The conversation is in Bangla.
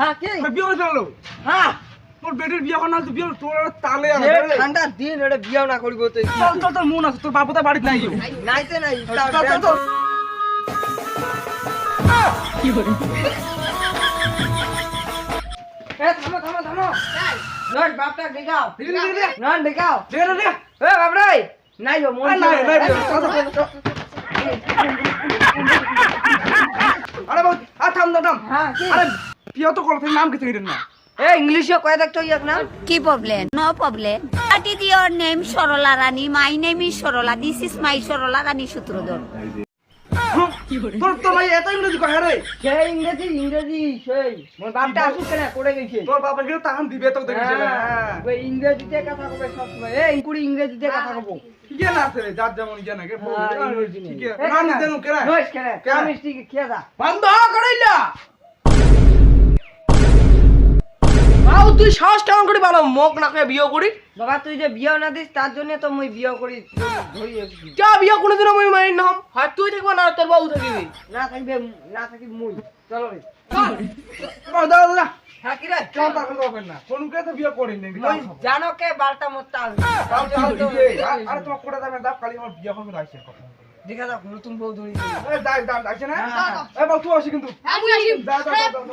হ্যাঁ কি বিয়ে করে ফেললো হ্যাঁ তোর বেটির বিয়ে করার তুই বিয়ে তোর তালে যে ঠান্ডা দিন এটা বিয়াও না করিব তো চল চল তোর মন আছে তোর বাবু তো বাড়িতে নাই নাইতে নাই চল চল চল কি করে এ থামো থামো থামো নট বাপটা দেখাও নট দেখাও দে দে এ বাপরাই নাই গো মন নাই নাই আরে বাবু থাম থাম হ্যাঁ কি আরে বিয়ে তো করতে নাম কিছু হিরেন না এ ইংলিশে কয় দেখতো ইয়াক না কি problem? No problem. What is your name, Sorola Rani? My name is Sorola. This is my Sorola Rani Sutrodor. তোর তো ভাই এত ইংরেজি কয় রে সেই ইংরেজি সেই মোর বাপটা আসুক কেন করে গেছে তোর বাবা কিন্তু তাহান দিবে তো দেখছিস হ্যাঁ ওই ইংরেজিতে কথা কবে সব সময় এ ইনকুড়ি ইংরেজিতে কথা কব ঠিক না আছে রে যার যেমন জ্ঞান আগে ইংরেজি নেই ঠিক আছে না নি জানো কেরা নইস কেন কেমিস্ট্রি খেয়ে যা বন্ধ করাইলা বাউ তুই সাহস কেমন করে বানো মোক না কয়ে বিয়ে করি বাবা তুই যে বিয়ে না দিস তার জন্য তো মই বিয়ে করি ধরি এসেছি যা বিয়ে কোনোদিন মই মানি না হয় তুই থাকবা না তোর বাবু থাকিবি না থাকবে না থাকি মুই চলো রে দাদা দাদা হ্যাঁ কি রে চল তার কথা বলবেন না কোনকে তো বিয়ে করি নি মই জানো কে বালটা মত আরে তোমার কোটা যাবে দাও কালি আমার বিয়ে করবে রাইছে কথা দেখা যাক নতুন বউ ধরি এ যাই দাও আছে না এ বাবু তুই আসি কিন্তু আমি আসি দাও দাও দাও